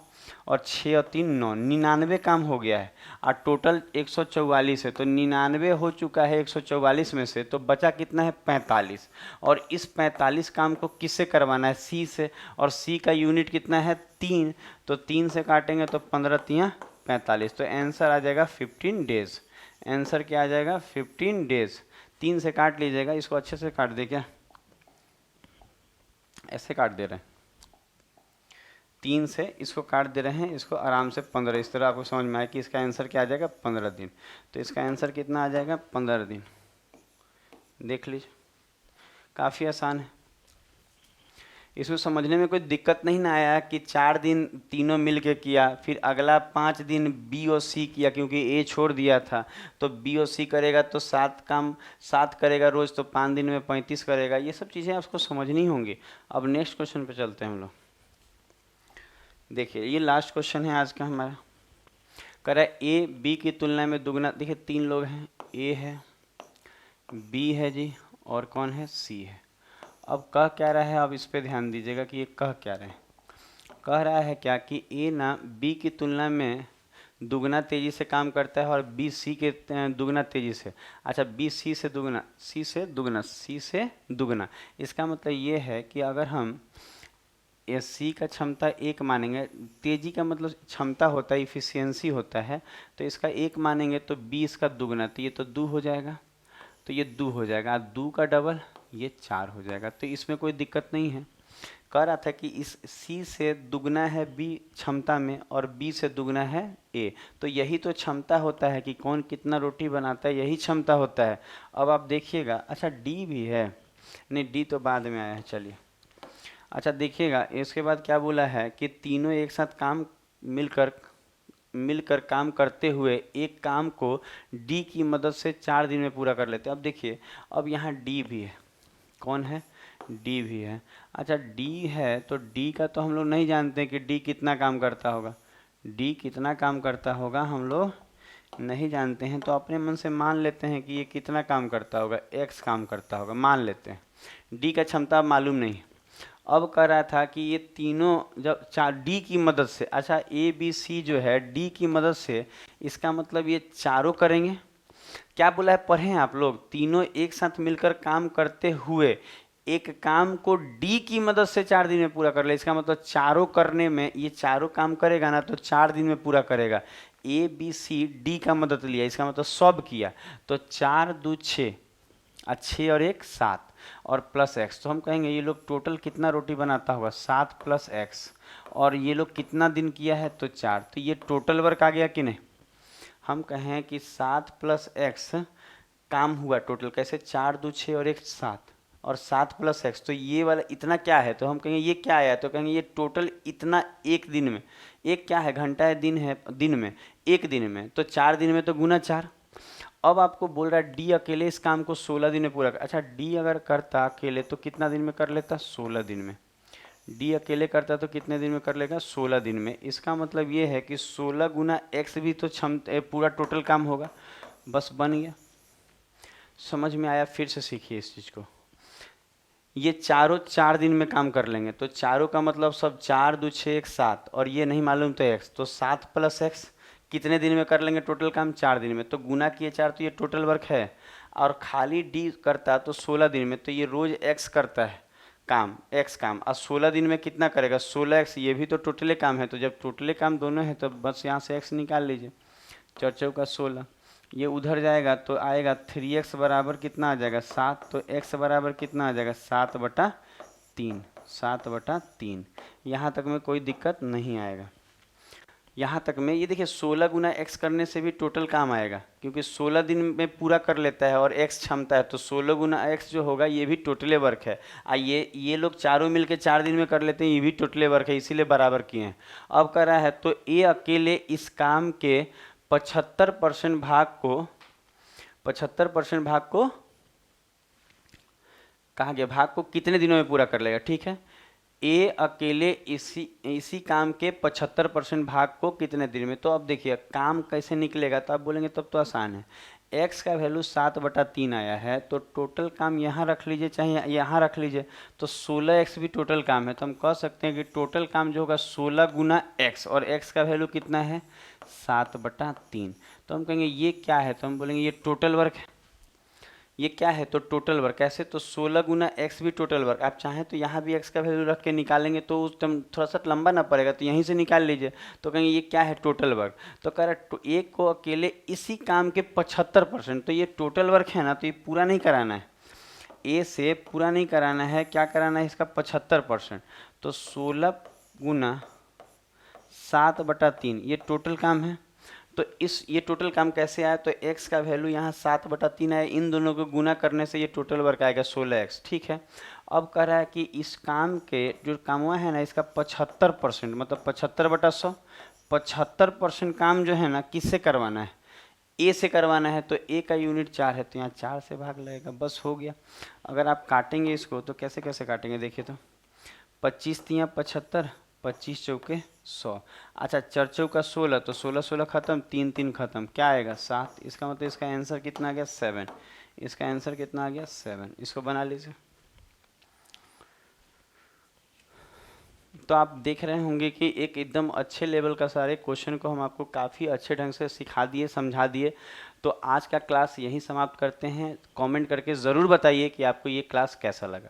और 6 और 3 9, 99 काम हो गया है। और टोटल 144 है, तो 99 हो चुका है 144 में से, तो बचा कितना है, 45। और इस 45 काम को किससे करवाना है, सी से। और सी का यूनिट कितना है, 3, तो 3 से काटेंगे तो 15 3 45, तो आंसर आ जाएगा 15 डेज। आंसर क्या आ जाएगा, 15 डेज। 3 से काट लीजिएगा, इसको अच्छे से काट दे, क्या ऐसे काट दे रहे हैं, 3 से इसको काट दे रहे हैं, इसको आराम से 15, इस तरह आपको समझ में आया कि इसका आंसर क्या आ जाएगा, 15 दिन। तो इसका आंसर कितना आ जाएगा, 15 दिन। देख लीजिए, काफ़ी आसान है, इसको समझने में कोई दिक्कत नहीं ना आया कि 4 दिन तीनों मिल के किया, फिर अगला 5 दिन बी और सी किया, क्योंकि ए छोड़ दिया था। तो बी और सी करेगा तो 7 करेगा रोज, तो 5 दिन में 35 करेगा। ये सब चीज़ें आपको समझनी होंगी। अब नेक्स्ट क्वेश्चन पे चलते हैं हम लोग। देखिए ये लास्ट क्वेश्चन है आज का हमारा। कह रहा है ए बी की तुलना में दुगना। देखिए 3 लोग हैं, ए है, बी है जी, और कौन है, सी है। अब कह क्या रहा है, अब इस पे ध्यान दीजिएगा कि ये कह क्या रहे हैं। कह रहा है क्या कि ए ना बी की तुलना में दुगना तेजी से काम करता है और बी सी के दुगना तेजी से। अच्छा बी सी से दुगना, सी से दुगना, सी से दुगना। इसका मतलब ये है कि अगर हम ये सी का क्षमता 1 मानेंगे, तेजी का मतलब क्षमता होता है, इफिशियंसी होता है, तो इसका 1 मानेंगे तो बी इसका दुगना, तो ये तो 2 हो जाएगा, तो ये 2 हो जाएगा, 2 का डबल ये 4 हो जाएगा। तो इसमें कोई दिक्कत नहीं है। कह रहा था कि इस सी से दुगना है बी क्षमता में और बी से दुगना है ए, तो यही तो क्षमता होता है कि कौन कितना रोटी बनाता है, यही क्षमता होता है। अब आप देखिएगा, अच्छा डी भी है, नहीं डी तो बाद में आया है, चलिए। अच्छा देखिएगा इसके बाद क्या बोला है कि तीनों एक साथ काम मिलकर काम करते हुए एक काम को डी की मदद से 4 दिन में पूरा कर लेते हैं। अब देखिए, अब यहाँ डी भी है, कौन है, डी भी है। अच्छा डी है तो डी का तो हम लोग नहीं जानते कि डी कितना काम करता होगा, डी कितना काम करता होगा हम लोग नहीं जानते हैं, तो अपने मन से मान लेते हैं कि ये कितना काम करता होगा, एक्स काम करता होगा, मान लेते हैं। डी का क्षमता मालूम नहीं। अब कह रहा था कि ये तीनों जब डी की मदद से, अच्छा ए बी सी जो है डी की मदद से, इसका मतलब ये चारों करेंगे। क्या बोला है, पढ़े हैं आप लोग, तीनों एक साथ मिलकर काम करते हुए एक काम को डी की मदद से 4 दिन में पूरा कर ले। इसका मतलब चारों करने में, ये चारों काम करेगा ना तो 4 दिन में पूरा करेगा। ए बी सी डी का मदद लिया, इसका मतलब सब किया, तो 4 2 6, 6 और 1 7 और प्लस एक्स, तो हम कहेंगे ये लोग टोटल कितना रोटी बनाता होगा, 7 प्लस एक्स। और ये लोग कितना दिन किया है, तो 4, तो ये टोटल वर्क आ गया कि नहीं। हम कहें कि 7 प्लस एक्स काम हुआ टोटल, कैसे, 4 2 6 और 1 7 और 7 प्लस एक्स, तो ये वाला इतना क्या है, तो हम कहेंगे ये क्या आया, तो कहेंगे ये टोटल इतना एक दिन में, एक क्या है, घंटा है, दिन है, दिन में, एक दिन में, तो 4 दिन में तो गुना 4। अब आपको बोल रहा है डी अकेले इस काम को 16 दिन में पूरा कर। अच्छा डी अगर करता अकेले तो कितना दिन में कर लेता, 16 दिन में। डी अकेले करता तो कितने दिन में कर लेगा, 16 दिन में। इसका मतलब ये है कि 16 गुना एक्स भी तो पूरा टोटल काम होगा, बस बन गया। समझ में आया, फिर से सीखिए इस चीज़ को। ये चारों 4 दिन में काम कर लेंगे, तो चारों का मतलब सब 4 2 6 1 7, और ये नहीं मालूम तो x, तो 7 + x कितने दिन में कर लेंगे टोटल काम? 4 दिन में। तो गुना किए 4, तो ये टोटल वर्क है। और खाली डी करता तो 16 दिन में, तो ये रोज x करता है काम, x काम, और 16 दिन में कितना करेगा? 16x, ये भी तो टोटले काम है। तो जब टोटले काम दोनों है तो बस यहाँ से x निकाल लीजिए, 4 चौका 16, ये उधर जाएगा तो आएगा 3x बराबर कितना आ जाएगा? 7। तो x बराबर कितना आ जाएगा? 7/3, 7/3। यहाँ तक में कोई दिक्कत नहीं आएगा। यहाँ तक में ये देखिए 16 गुना x करने से भी टोटल काम आएगा, क्योंकि 16 दिन में पूरा कर लेता है और x क्षमता है, तो 16 गुना x जो होगा ये भी टोटले वर्क है। ये लोग चारों मिलके 4 दिन में कर लेते हैं, ये भी टोटले वर्क है, इसीलिए बराबर किए हैं। अब कर रहा है तो ये अकेले इस काम के 75% भाग को कहा गया, भाग को कितने दिनों में पूरा कर लेगा? ठीक है, ए अकेले इसी काम के 75% भाग को कितने दिन में? तो अब देखिए काम कैसे निकलेगा, तो आप बोलेंगे तब तो आसान है। x का वैल्यू 7/3 आया है, तो टोटल काम यहाँ रख लीजिए चाहे यहाँ रख लीजिए, तो 16x भी टोटल काम है। तो हम कह सकते हैं कि टोटल काम जो होगा 16 गुना x, और x का वैल्यू कितना है? 7/3। तो हम कहेंगे ये क्या है? तो हम बोलेंगे ये टोटल वर्क है। ये क्या है? तो टोटल वर्क। कैसे? तो 16 गुना x भी टोटल वर्क। आप चाहें तो यहाँ भी x का वैल्यू रख के निकालेंगे तो उस टाइम थोड़ा सा लंबा ना पड़ेगा, तो यहीं से निकाल लीजिए। तो कहेंगे ये क्या है? Total work. तो कह रहा है एक को अकेले इसी काम के 75%, तो ये टोटल वर्क है ना, तो ये पूरा नहीं कराना है, ए से पूरा नहीं कराना है, क्या कराना है? इसका 75%। तो 16 गुना 7/3 ये टोटल काम है। तो ये टोटल काम कैसे आया? तो x का वैल्यू यहाँ 7/3 आया, इन दोनों को गुना करने से ये टोटल वर्क आएगा 16x। ठीक है, अब कह रहा है कि इस काम के जो कामवा है ना, इसका 75%, मतलब 75/100, 75% काम जो है ना किससे करवाना है? ए से करवाना है। तो ए का यूनिट 4 है, तो यहाँ 4 से भाग लगेगा, बस हो गया। अगर आप काटेंगे इसको तो कैसे कैसे काटेंगे देखिए, तो 25 तियाँ 75, 25 चौके 100। अच्छा 4 चौका 16, तो 16 16 खत्म, 3 3 खत्म, क्या आएगा? 7। इसका मतलब इसका आंसर कितना आ गया? 7। इसका आंसर कितना आ गया? 7। इसको बना लीजिए। तो आप देख रहे होंगे कि एक एकदम अच्छे लेवल का सारे क्वेश्चन को हम आपको काफ़ी अच्छे ढंग से सिखा दिए, समझा दिए। तो आज का क्लास यहीं समाप्त करते हैं। कमेंट करके ज़रूर बताइए कि आपको ये क्लास कैसा लगा।